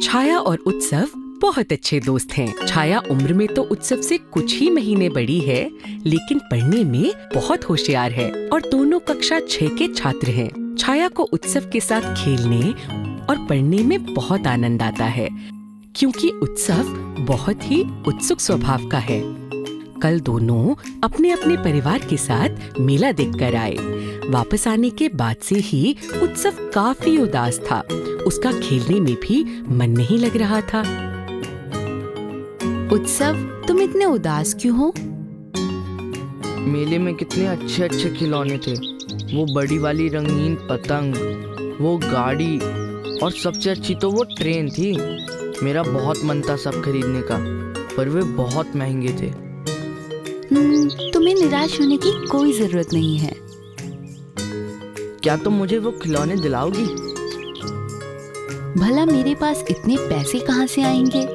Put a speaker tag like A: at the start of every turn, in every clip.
A: छाया और उत्सव बहुत अच्छे दोस्त हैं। छाया उम्र में तो उत्सव से कुछ ही महीने बड़ी है, लेकिन पढ़ने में बहुत होशियार है और दोनों कक्षा 6 के छात्र हैं। छाया को उत्सव के साथ खेलने और पढ़ने में बहुत आनंद आता है, क्योंकि उत्सव बहुत ही उत्सुक स्वभाव का है। कल दोनों अपने अपने परिवार के साथ मेला देखकर आए। वापस आने के बाद से ही उत्सव काफी उदास था। उसका खेलने में भी मन नहीं लग रहा था।
B: उत्सव, तुम इतने उदास क्यों हो?
C: मेले में कितने अच्छे अच्छे खिलौने थे। वो बड़ी वाली रंगीन पतंग, वो गाड़ी और सबसे अच्छी तो वो ट्रेन थी। मेरा बहुत मन था सब खरीदने का, पर वे बहुत महंगे थे।
B: तुम्हें निराश होने की कोई जरूरत नहीं है।
C: क्या तुम मुझे वो खिलौने दिलाओगी?
B: भला मेरे पास इतने पैसे कहाँ से आएंगे?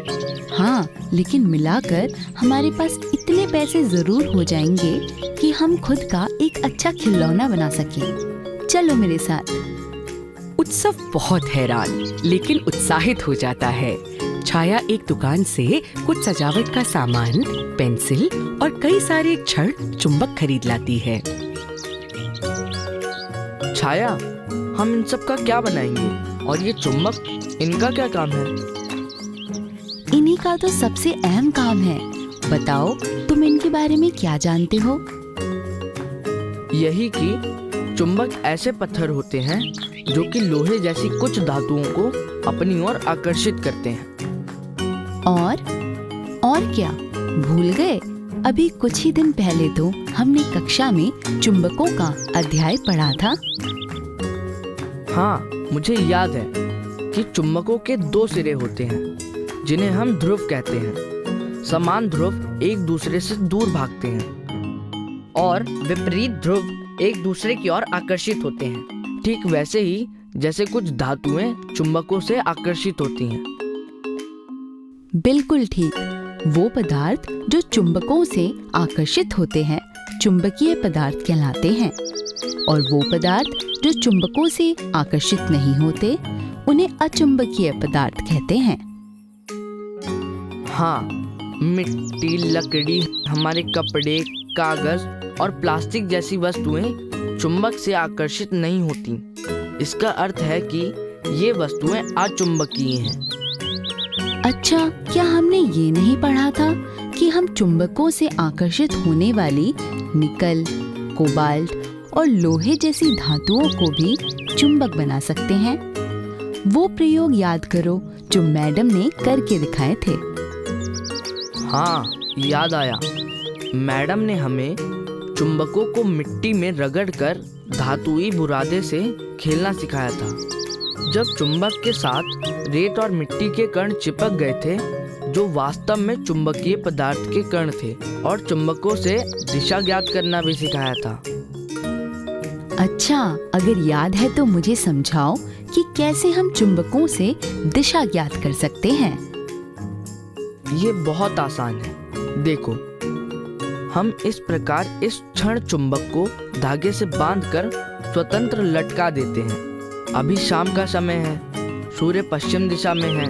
B: हाँ, लेकिन मिलाकर हमारे पास इतने पैसे जरूर हो जाएंगे कि हम खुद का एक अच्छा खिलौना बना सकें। चलो मेरे साथ।
A: उत्सव बहुत हैरान लेकिन उत्साहित हो जाता है। छाया एक दुकान से कुछ सजावट का सामान, पेंसिल और कई सारे छड़, चुंबक खरीद लाती है।
C: छाया, हम इन सब का क्या बनाएंगे? और ये चुंबक, इनका क्या काम है?
B: इन्हीं का तो सबसे अहम काम है। बताओ, तुम इनके बारे में क्या जानते हो?
C: यही कि चुंबक ऐसे पत्थर होते हैं जो कि लोहे जैसी कुछ धातुओं को अपनी ओर आकर्षित करते हैं।
B: और क्या भूल गए? अभी कुछ ही दिन पहले तो हमने कक्षा में चुंबकों का अध्याय पढ़ा था।
C: हाँ, मुझे याद है कि चुंबकों के 2 सिरे होते हैं जिन्हें हम ध्रुव कहते हैं। समान ध्रुव एक दूसरे से दूर भागते हैं और विपरीत ध्रुव एक दूसरे की ओर आकर्षित होते हैं। ठीक वैसे ही जैसे कुछ धातुएं चुंबकों से आकर्षित होती हैं।
B: बिल्कुल ठीक। वो पदार्थ जो चुंबकों से आकर्षित होते हैं चुंबकीय पदार्थ कहलाते हैं, और वो पदार्थ जो चुंबकों से आकर्षित नहीं होते उन्हें अचुंबकीय पदार्थ कहते हैं।
C: हाँ, मिट्टी, लकड़ी, हमारे कपड़े, कागज और प्लास्टिक जैसी वस्तुएं चुंबक से आकर्षित नहीं होती। इसका अर्थ है कि ये वस्तुएं अचुंबकीय हैं।
B: अच्छा, क्या हमने ये नहीं पढ़ा था कि हम चुंबकों से आकर्षित होने वाली निकल, कोबाल्ट और लोहे जैसी धातुओं को भी चुंबक बना सकते हैं? वो प्रयोग याद करो जो मैडम ने करके दिखाए थे।
C: हाँ, याद आया। मैडम ने हमें चुंबकों को मिट्टी में रगड़कर धातुई बुरादे से खेलना सिखाया था। जब चुंबक के साथ रेत और मिट्टी के कण चिपक गए थे, जो वास्तव में चुंबकीय पदार्थ के कण थे, और चुंबकों से दिशा ज्ञात करना भी सिखाया था।
B: अच्छा, अगर याद है तो मुझे समझाओ कि कैसे हम चुंबकों से दिशा ज्ञात कर सकते हैं।
C: ये बहुत आसान है। देखो, हम इस प्रकार इस क्षण चुंबक को धागे से बांधकर स्वतंत्र लटका देते हैं। अभी शाम का समय है, सूर्य पश्चिम दिशा में है,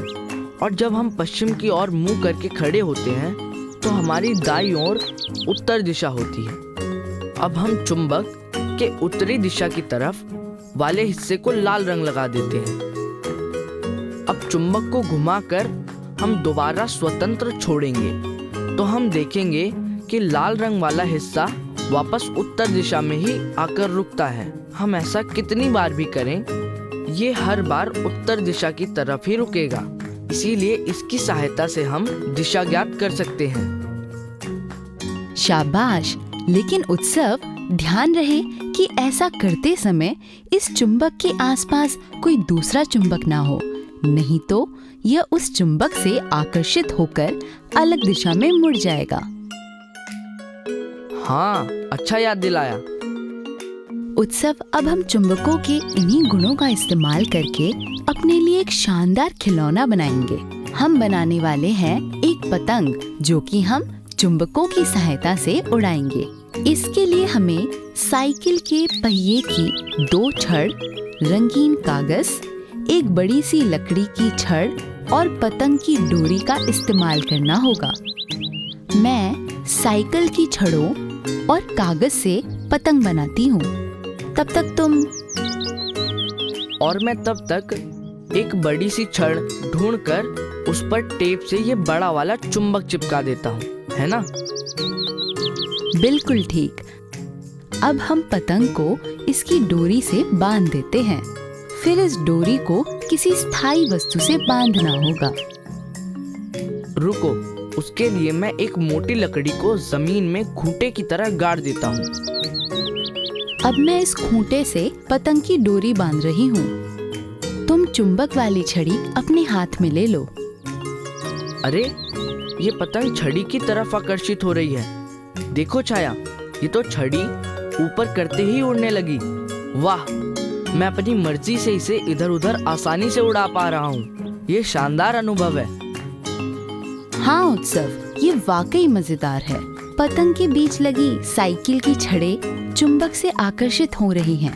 C: और जब हम पश्चिम की ओर मुंह करके खड़े होते हैं तो हमारी दाईं ओर उत्तर दिशा होती है। अब हम चुंबक के उत्तरी दिशा की तरफ वाले हिस्से को लाल रंग लगा देते हैं। अब चुंबक को घुमाकर हम दोबारा स्वतंत्र छोड़ेंगे तो हम देखेंगे कि लाल रंग वाला हिस्सा वापस उत्तर दिशा में ही आकर रुकता है। हम ऐसा कितनी बार भी करें, ये हर बार उत्तर दिशा की तरफ ही रुकेगा। इसीलिए इसकी सहायता से हम दिशा ज्ञात कर सकते हैं।
B: शाबाश! लेकिन उत्सव, ध्यान रहे कि ऐसा करते समय इस चुंबक के आसपास कोई दूसरा चुंबक ना हो, नहीं तो यह उस चुंबक से आकर्षित होकर अलग दिशा में मुड़ जाएगा।
C: हाँ, अच्छा याद दिलाया।
B: उत्सव, अब हम चुंबकों के इन्हीं गुणों का इस्तेमाल करके अपने लिए एक शानदार खिलौना बनाएंगे। हम बनाने वाले हैं एक पतंग जो कि हम चुंबकों की सहायता से उड़ाएंगे। इसके लिए हमें साइकिल के पहिए की 2 छड़, रंगीन कागज, एक बड़ी सी लकड़ी की छड़ और पतंग की डोरी का इस्तेमाल करना होगा। मैं साइकिल की छड़ों और कागज से पतंग बनाती हूँ। तब तक तुम।
C: और मैं तब तक एक बड़ी सी छड़ ढूंढकर उस पर टेप से ये बड़ा वाला चुंबक चिपका देता हूँ, है ना?
B: बिल्कुल ठीक। अब हम पतंग को इसकी डोरी से बांध देते हैं। फिर इस डोरी को किसी स्थायी वस्तु से बांधना होगा।
C: रुको, उसके लिए मैं एक मोटी लकड़ी को जमीन में खूंटे की तरह गाड़ देता हूँ।
B: अब मैं इस खूंटे से पतंग की डोरी बांध रही हूँ। तुम चुंबक वाली छड़ी अपने हाथ में ले लो।
C: अरे, ये पतंग छड़ी की तरफ आकर्षित हो रही है। देखो छाया, ये तो छड़ी ऊपर करते ही उड़ने लगी। वाह, मैं अपनी मर्जी से इसे इधर उधर आसानी से उड़ा पा रहा हूँ। ये शानदार अनुभव है।
B: हाँ उत्सव, ये वाकई मजेदार है। पतंग के बीच लगी साइकिल की छड़ें चुंबक से आकर्षित हो रही हैं।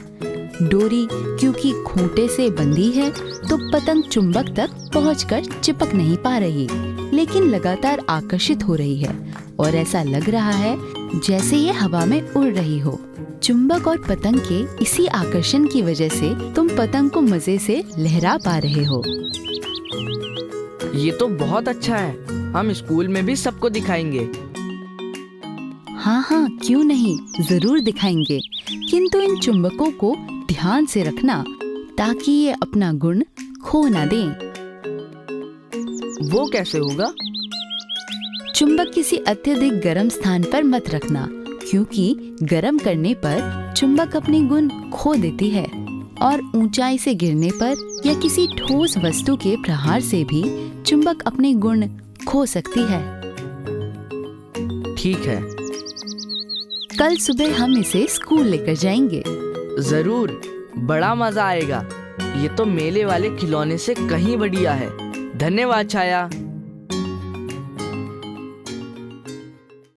B: डोरी क्योंकि खूंटे से बंधी है तो पतंग चुंबक तक पहुंचकर चिपक नहीं पा रही, लेकिन लगातार आकर्षित हो रही है और ऐसा लग रहा है जैसे ये हवा में उड़ रही हो। चुंबक और पतंग के इसी आकर्षण की वजह से तुम पतंग को मजे से लहरा पा रहे हो।
C: ये तो बहुत अच्छा है। हम स्कूल में भी सबको दिखाएंगे।
B: हाँ हाँ, क्यों नहीं, जरूर दिखाएंगे। किंतु इन चुंबकों को ध्यान से रखना ताकि ये अपना गुण खो ना दें।
C: वो कैसे होगा?
B: चुंबक किसी अत्यधिक गर्म स्थान पर मत रखना, क्योंकि गर्म करने पर चुंबक अपने गुण खो देती है और ऊंचाई से गिरने पर या किसी ठोस वस्तु के प्रहार से भी चुंबक अपने गुण खो सकती है।
C: ठीक है।
B: कल सुबह हम इसे स्कूल लेकर जाएंगे।
C: जरूर, बड़ा मजा आएगा। ये तो मेले वाले खिलौने से कहीं बढ़िया है। धन्यवाद छाया।